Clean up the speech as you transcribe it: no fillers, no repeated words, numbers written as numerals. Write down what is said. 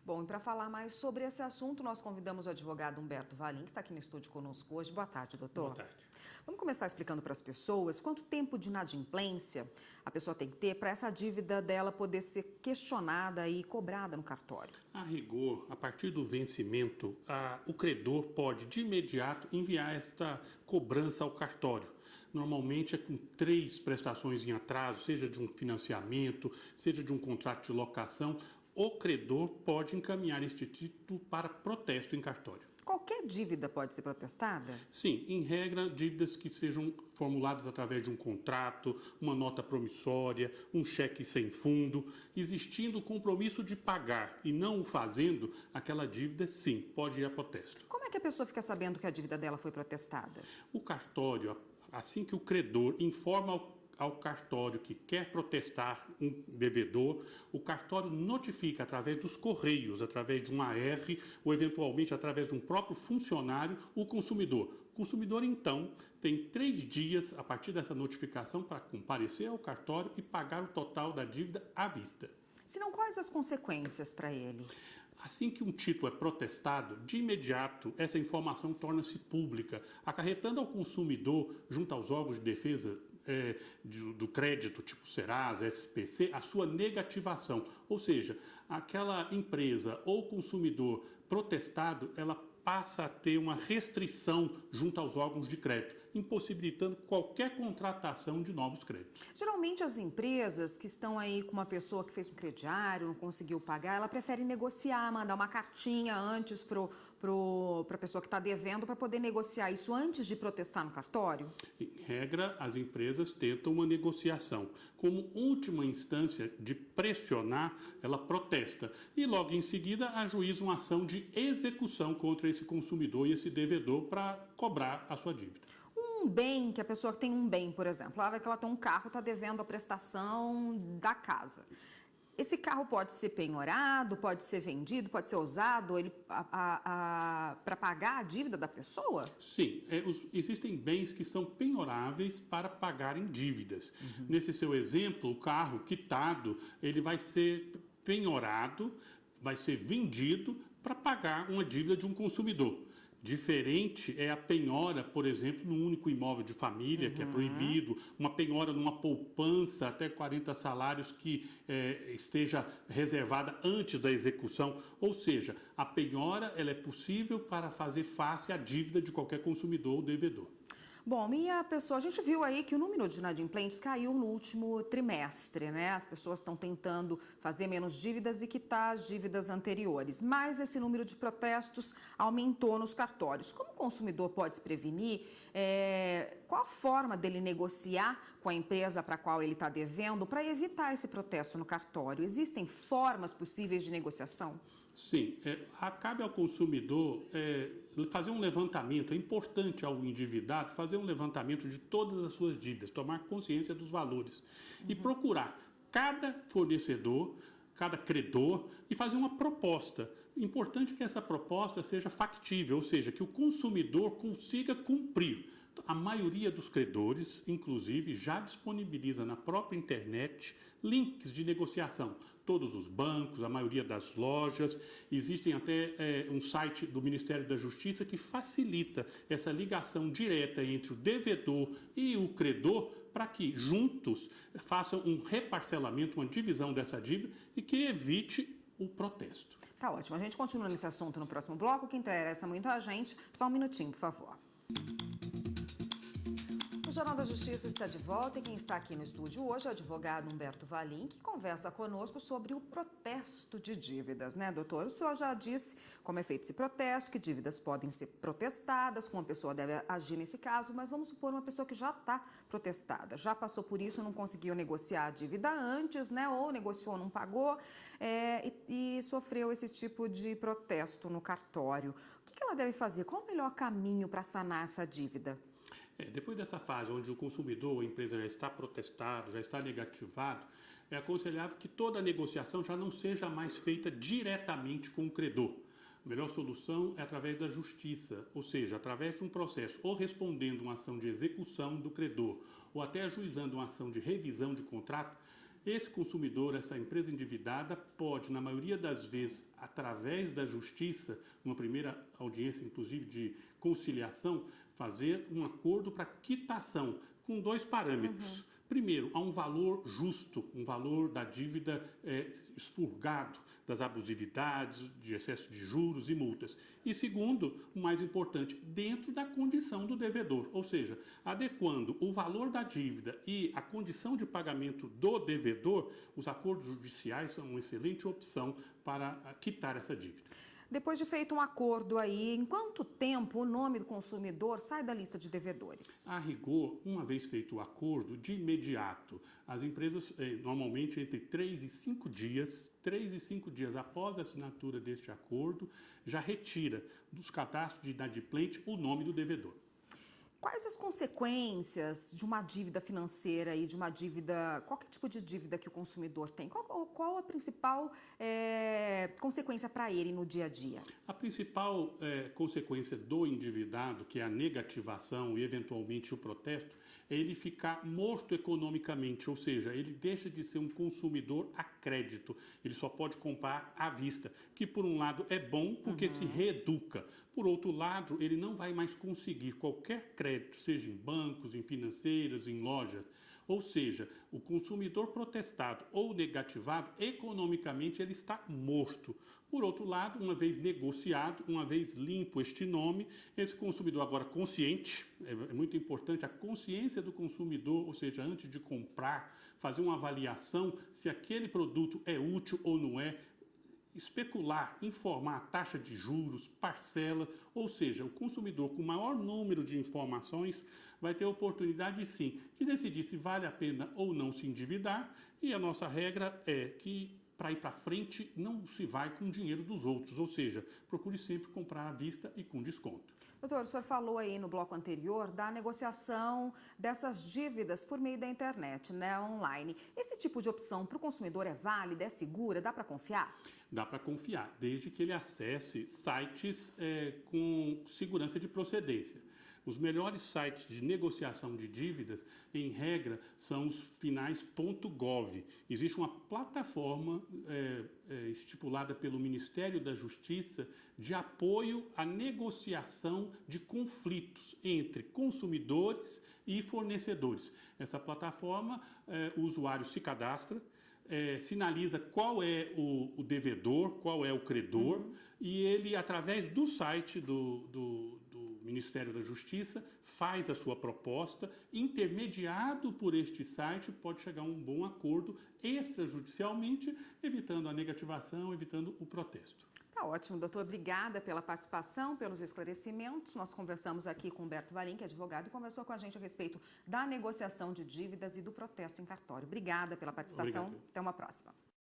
Bom, e para falar mais sobre esse assunto, nós convidamos o advogado Humberto Valim, que está aqui no estúdio conosco hoje. Boa tarde, doutor. Boa tarde. Vamos começar explicando para as pessoas quanto tempo de inadimplência a pessoa tem que ter para essa dívida dela poder ser questionada e cobrada no cartório. A rigor, a partir do vencimento, o credor pode de imediato enviar esta cobrança ao cartório. Normalmente é com 3 prestações em atraso, seja de um financiamento, seja de um contrato de locação. O credor pode encaminhar este título para protesto em cartório. Qualquer dívida pode ser protestada? Sim, em regra, dívidas que sejam formuladas através de um contrato, uma nota promissória, um cheque sem fundo, existindo o compromisso de pagar e não o fazendo, aquela dívida, sim, pode ir a protesto. Como é que a pessoa fica sabendo que a dívida dela foi protestada? O cartório, assim que o credor informa ao cartório que quer protestar um devedor, o cartório notifica através dos correios, através de um AR ou eventualmente através de um próprio funcionário, o consumidor. O consumidor, então, tem 3 dias a partir dessa notificação para comparecer ao cartório e pagar o total da dívida à vista. Se não, quais as consequências para ele? Assim que um título é protestado, de imediato essa informação torna-se pública, acarretando ao consumidor, junto aos órgãos de defesa do crédito, tipo Serasa, SPC, a sua negativação. Ou seja, aquela empresa ou consumidor protestado, ela passa a ter uma restrição junto aos órgãos de crédito, impossibilitando qualquer contratação de novos créditos. Geralmente as empresas que estão aí com uma pessoa que fez um crediário, não conseguiu pagar, ela prefere negociar, mandar uma cartinha antes para a pessoa que está devendo para poder negociar isso antes de protestar no cartório? Em regra, as empresas tentam uma negociação. Como última instância de pressionar, ela protesta e logo em seguida ajuiza uma ação de execução contra esse consumidor e esse devedor para cobrar a sua dívida. Um bem, que a pessoa tem um bem, por exemplo, ela vai que ela tem um carro, está devendo a prestação da casa. Esse carro pode ser penhorado, pode ser vendido, pode ser usado para pagar a dívida da pessoa? Sim, existem bens que são penhoráveis para pagarem dívidas. Nesse seu exemplo, o carro quitado, ele vai ser penhorado, vai ser vendido para pagar uma dívida de um consumidor. Diferente é a penhora, por exemplo, num único imóvel de família, que é proibido, uma penhora numa poupança até 40 salários que esteja reservada antes da execução. Ou seja, a penhora ela é possível para fazer face à dívida de qualquer consumidor ou devedor. Bom, e a pessoa, a gente viu aí que o número de inadimplentes caiu no último trimestre, né? As pessoas estão tentando fazer menos dívidas e quitar as dívidas anteriores, mas esse número de protestos aumentou nos cartórios. Como o consumidor pode se prevenir? Qual a forma dele negociar com a empresa para a qual ele está devendo para evitar esse protesto no cartório? Existem formas possíveis de negociação? Sim, cabe ao consumidor fazer um levantamento, é importante ao endividado fazer um levantamento de todas as suas dívidas, tomar consciência dos valores e procurar cada fornecedor, cada credor e fazer uma proposta. Importante que essa proposta seja factível, ou seja, que o consumidor consiga cumprir. A maioria dos credores, inclusive, já disponibiliza na própria internet links de negociação. Todos os bancos, a maioria das lojas, existem até um site do Ministério da Justiça que facilita essa ligação direta entre o devedor e o credor para que juntos façam um reparcelamento, uma divisão dessa dívida e que evite o protesto. Tá ótimo. A gente continua nesse assunto no próximo bloco, que interessa muito a gente. Só um minutinho, por favor. O Jornal da Justiça está de volta e quem está aqui no estúdio hoje é o advogado Humberto Valim, que conversa conosco sobre o protesto de dívidas, né, doutor? O senhor já disse como é feito esse protesto, que dívidas podem ser protestadas, como a pessoa deve agir nesse caso, mas vamos supor uma pessoa que já está protestada, já passou por isso, não conseguiu negociar a dívida antes, né, ou negociou, não pagou e sofreu esse tipo de protesto no cartório. O que ela deve fazer? Qual o melhor caminho para sanar essa dívida? Depois dessa fase onde o consumidor ou a empresa já está protestado, já está negativado, é aconselhável que toda a negociação já não seja mais feita diretamente com o credor. A melhor solução é através da justiça, ou seja, através de um processo ou respondendo uma ação de execução do credor ou até ajuizando uma ação de revisão de contrato. Esse consumidor, essa empresa endividada, pode, na maioria das vezes, através da justiça, numa primeira audiência, inclusive de conciliação, fazer um acordo para quitação, com 2 parâmetros. Primeiro, há um valor justo, um valor da dívida expurgado das abusividades, de excesso de juros e multas. E segundo, o mais importante, dentro da condição do devedor, ou seja, adequando o valor da dívida e a condição de pagamento do devedor, os acordos judiciais são uma excelente opção para quitar essa dívida. Depois de feito um acordo aí, em quanto tempo o nome do consumidor sai da lista de devedores? A rigor, uma vez feito o acordo, de imediato, as empresas, normalmente entre 3 e 5 dias, após a assinatura deste acordo, já retira dos cadastros de inadimplente o nome do devedor. Quais as consequências de uma dívida financeira e de uma dívida, qualquer tipo de dívida que o consumidor tem? Qual a principal consequência para ele no dia a dia? A principal consequência do endividado, que é a negativação e eventualmente o protesto, é ele ficar morto economicamente, ou seja, ele deixa de ser um consumidor a crédito. Ele só pode comprar à vista, que por um lado é bom porque se reeduca. Por outro lado, ele não vai mais conseguir qualquer crédito, seja em bancos, em financeiras, em lojas. Ou seja, o consumidor protestado ou negativado, economicamente ele está morto. Por outro lado, uma vez negociado, uma vez limpo este nome, esse consumidor agora consciente, é muito importante a consciência do consumidor, ou seja, antes de comprar, fazer uma avaliação se aquele produto é útil ou não é, especular, informar a taxa de juros, parcela, ou seja, o consumidor com maior número de informações vai ter a oportunidade, sim, de decidir se vale a pena ou não se endividar, e a nossa regra é que para ir para frente não se vai com o dinheiro dos outros, ou seja, procure sempre comprar à vista e com desconto. Doutor, o senhor falou aí no bloco anterior da negociação dessas dívidas por meio da internet, né, online. Esse tipo de opção para o consumidor é válida, é segura, dá para confiar? Dá para confiar, desde que ele acesse sites com segurança de procedência. Os melhores sites de negociação de dívidas, em regra, são os finais.gov. Existe uma plataforma estipulada pelo Ministério da Justiça de apoio à negociação de conflitos entre consumidores e fornecedores. Essa plataforma, o usuário se cadastra, sinaliza qual é o devedor, qual é o credor, e ele, através do site do Ministério da Justiça, faz a sua proposta, intermediado por este site, pode chegar a um bom acordo extrajudicialmente, evitando a negativação, evitando o protesto. Tá ótimo, doutor. Obrigada pela participação, pelos esclarecimentos. Nós conversamos aqui com Humberto Valim, que é advogado, e conversou com a gente a respeito da negociação de dívidas e do protesto em cartório. Obrigada pela participação. Obrigado. Até uma próxima.